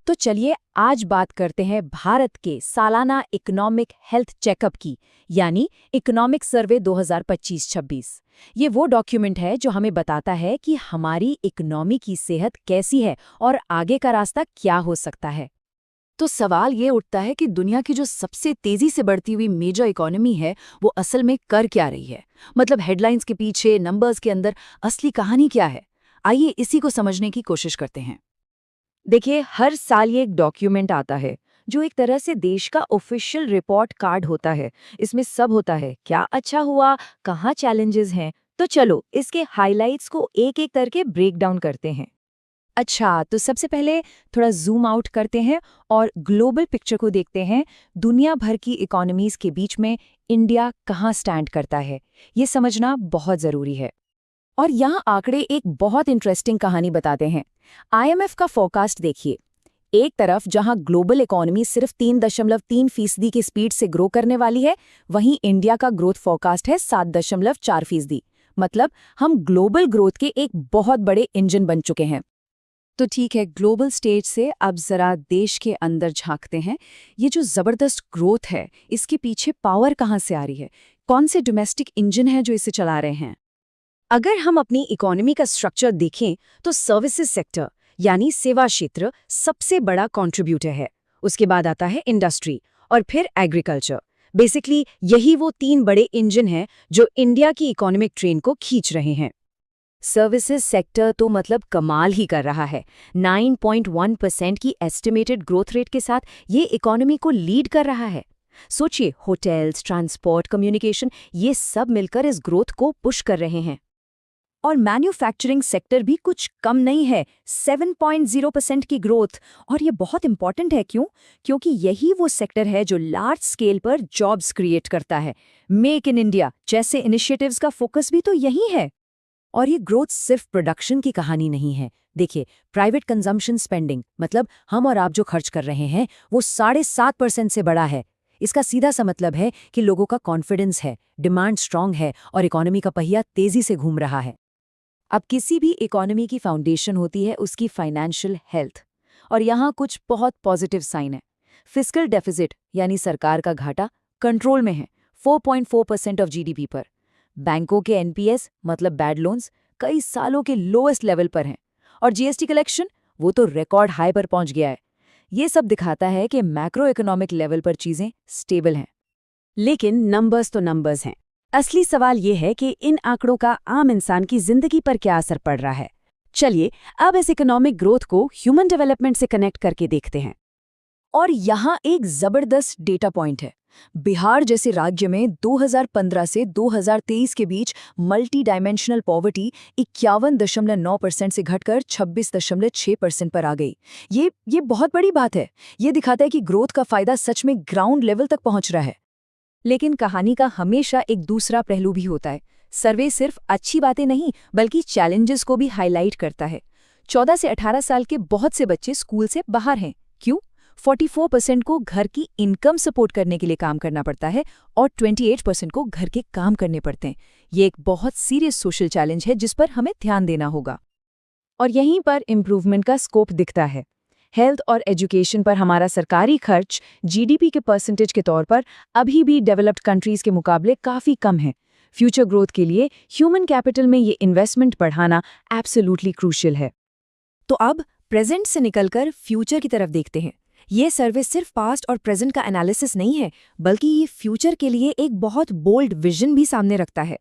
तो चलिए आज बात करते हैं भारत के सालाना इकोनॉमिक हेल्थ चेकअप की, यानी इकोनॉमिक सर्वे 2025-26। ये वो डॉक्यूमेंट है जो हमें बताता है कि हमारी इकोनॉमी की सेहत कैसी है और आगे का रास्ता क्या हो सकता है। तो सवाल ये उठता है कि दुनिया की जो सबसे तेजी से बढ़ती हुई मेजर इकोनॉमी है, वो असल में कर क्या रही है? मतलब हेडलाइंस के पीछे, नंबर्स के अंदर असली कहानी क्या है? आइए इसी को समझने की कोशिश करते हैं। देखिए, हर साल ये एक डॉक्यूमेंट आता है जो एक तरह से देश का ऑफिशियल रिपोर्ट कार्ड होता है। इसमें सब होता है, क्या अच्छा हुआ, कहाँ चैलेंजेस हैं। तो चलो इसके हाइलाइट्स को एक एक करके ब्रेक डाउन करते हैं। अच्छा, तो सबसे पहले थोड़ा जूम आउट करते हैं और ग्लोबल पिक्चर को देखते हैं। दुनिया भर की इकोनॉमीज के बीच में इंडिया कहाँ स्टैंड करता है, ये समझना बहुत जरूरी है। और यहाँ आंकड़े एक बहुत इंटरेस्टिंग कहानी बताते हैं। आईएमएफ का फोरकास्ट देखिए। एक तरफ जहां ग्लोबल इकोनॉमी सिर्फ 3.3% की स्पीड से ग्रो करने वाली है, वहीं इंडिया का ग्रोथ फोरकास्ट है 7.4%। मतलब हम ग्लोबल ग्रोथ के एक बहुत बड़े इंजन बन चुके हैं। तो ठीक है, ग्लोबल स्टेज से अब जरा देश के अंदर झांकते हैं। ये जो जबरदस्त ग्रोथ है, इसके पीछे पावर कहाँ से आ रही है? कौन से डोमेस्टिक इंजन है जो इसे चला रहे हैं? अगर हम अपनी इकोनॉमी का स्ट्रक्चर देखें तो सर्विसेज सेक्टर यानी सेवा क्षेत्र सबसे बड़ा कंट्रीब्यूटर है। उसके बाद आता है इंडस्ट्री और फिर एग्रीकल्चर। बेसिकली यही वो तीन बड़े इंजन हैं जो इंडिया की इकोनॉमिक ट्रेन को खींच रहे हैं। सर्विसेज सेक्टर तो मतलब कमाल ही कर रहा है। 9.1% की एस्टिमेटेड ग्रोथ रेट के साथ ये इकोनॉमी को लीड कर रहा है। सोचिए, होटल्स, ट्रांसपोर्ट, कम्युनिकेशन, ये सब मिलकर इस ग्रोथ को पुश कर रहे हैं। और मैन्युफैक्चरिंग सेक्टर भी कुछ कम नहीं है, 7.0% की ग्रोथ। और ये बहुत इंपॉर्टेंट है, क्यों? क्योंकि यही वो सेक्टर है जो लार्ज स्केल पर जॉब्स क्रिएट करता है। मेक इन इंडिया जैसे इनिशिएटिव्स का फोकस भी तो यही है। और ये ग्रोथ सिर्फ प्रोडक्शन की कहानी नहीं है। देखिए, प्राइवेट कंजम्पशन स्पेंडिंग, मतलब हम और आप जो खर्च कर रहे हैं, वो 7.5% से बड़ा है। इसका सीधा सा मतलब है कि लोगों का कॉन्फिडेंस है, डिमांड स्ट्रांग है और इकोनॉमी का पहिया तेजी से घूम रहा है। अब किसी भी इकोनॉमी की फाउंडेशन होती है उसकी फाइनेंशियल हेल्थ, और यहाँ कुछ बहुत पॉजिटिव साइन है। फिस्कल डेफिसिट यानी सरकार का घाटा कंट्रोल में है, 4.4% ऑफ जीडीपी पर। बैंकों के एनपीएस मतलब बैड लोन्स कई सालों के लोएस्ट लेवल पर हैं, और जीएसटी कलेक्शन वो तो रिकॉर्ड हाई पर पहुंच गया है। ये सब दिखाता है कि मैक्रो इकोनॉमिक लेवल पर चीजें स्टेबल हैं। लेकिन नंबर्स तो नंबर्स हैं। असली सवाल ये है कि इन आंकड़ों का आम इंसान की जिंदगी पर क्या असर पड़ रहा है। चलिए अब इस इकोनॉमिक ग्रोथ को ह्यूमन डेवलपमेंट से कनेक्ट करके देखते हैं। और यहाँ एक जबरदस्त डेटा पॉइंट है। बिहार जैसे राज्य में 2015 से 2023 के बीच मल्टी डायमेंशनल पॉवर्टी 51.9% से घटकर 26.6% पर आ गई। ये बहुत बड़ी बात है। ये दिखाता है कि ग्रोथ का फायदा सच में ग्राउंड लेवल तक पहुंच रहा है। लेकिन कहानी का हमेशा एक दूसरा पहलू भी होता है। सर्वे सिर्फ अच्छी बातें नहीं बल्कि चैलेंजेस को भी हाईलाइट करता है। 14 से 18 साल के बहुत से बच्चे स्कूल से बाहर हैं। क्यों? 44% को घर की इनकम सपोर्ट करने के लिए काम करना पड़ता है और 28% को घर के काम करने पड़ते हैं। ये एक बहुत सीरियस सोशल चैलेंज है जिस पर हमें ध्यान देना होगा। और यहीं पर इम्प्रूवमेंट का स्कोप दिखता है। हेल्थ और एजुकेशन पर हमारा सरकारी खर्च जीडीपी के परसेंटेज के तौर पर अभी भी डेवलप्ड कंट्रीज के मुकाबले काफ़ी कम है। फ्यूचर ग्रोथ के लिए ह्यूमन कैपिटल में ये इन्वेस्टमेंट बढ़ाना एब्सोल्युटली क्रूशियल है। तो अब प्रेजेंट से निकलकर फ्यूचर की तरफ देखते हैं। ये सर्वे सिर्फ पास्ट और प्रेजेंट का एनालिसिस नहीं है, बल्कि ये फ्यूचर के लिए एक बहुत बोल्ड विजन भी सामने रखता है।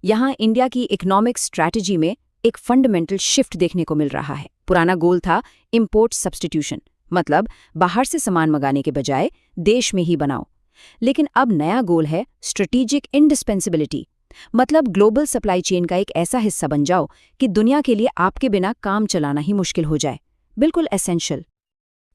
यहाँ इंडिया की इकोनॉमिक स्ट्रैटेजी में एक फंडामेंटल शिफ्ट देखने को मिल रहा है। पुराना गोल था इंपोर्ट सब्स्टिट्यूशन, मतलब बाहर से सामान मंगाने के बजाय देश में ही बनाओ। लेकिन अब नया गोल है स्ट्रेटेजिक इंडिस्पेंसिबिलिटी, मतलब ग्लोबल सप्लाई चेन का एक ऐसा हिस्सा बन जाओ कि दुनिया के लिए आपके बिना काम चलाना ही मुश्किल हो जाए। बिल्कुल एसेंशियल।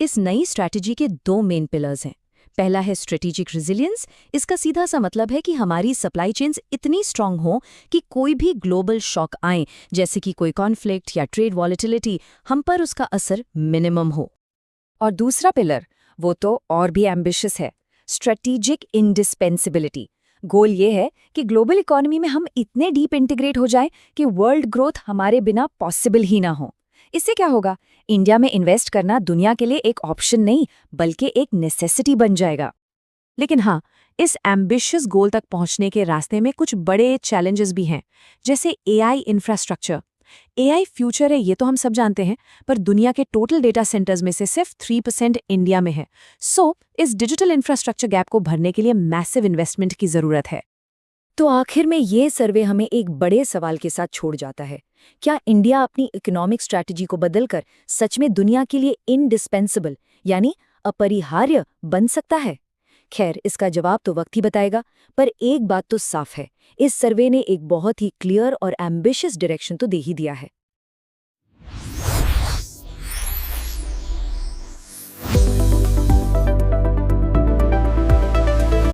इस नई स्ट्रैटेजी के दो मेन पिलर्स हैं। पहला है स्ट्रेटेजिक रेजिलियंस। इसका सीधा सा मतलब है कि हमारी सप्लाई चेन्स इतनी स्ट्रांग हो कि कोई भी ग्लोबल शॉक आए, जैसे कि कोई कॉन्फ्लिक्ट या ट्रेड वॉलेटिलिटी, हम पर उसका असर मिनिमम हो। और दूसरा पिलर वो तो और भी एम्बिशियस है, स्ट्रेटेजिक इंडिस्पेंसिबिलिटी। गोल ये है कि ग्लोबल इकोनॉमी में हम इतने डीप इंटीग्रेट हो जाएं कि वर्ल्ड ग्रोथ हमारे बिना पॉसिबल ही ना हो। इससे क्या होगा? इंडिया में इन्वेस्ट करना दुनिया के लिए एक ऑप्शन नहीं, बल्कि एक नेसेसिटी बन जाएगा। लेकिन हाँ, इस एम्बिशियस गोल तक पहुंचने के रास्ते में कुछ बड़े चैलेंजेस भी हैं, जैसे एआई इंफ्रास्ट्रक्चर। एआई फ्यूचर है, ये तो हम सब जानते हैं, पर दुनिया के टोटल डेटा सेंटर्स में से सिर्फ 3% इंडिया में है। सो इस डिजिटल इंफ्रास्ट्रक्चर गैप को भरने के लिए मैसिव इन्वेस्टमेंट की जरूरत है। तो आखिर में ये सर्वे हमें एक बड़े सवाल के साथ छोड़ जाता है। क्या इंडिया अपनी इकोनॉमिक स्ट्रैटेजी को बदलकर सच में दुनिया के लिए इंडिस्पेंसिबल यानी अपरिहार्य बन सकता है? खैर, इसका जवाब तो वक्त ही बताएगा, पर एक बात तो साफ है, इस सर्वे ने एक बहुत ही क्लियर और एम्बिशियस डायरेक्शन तो दे ही दिया है।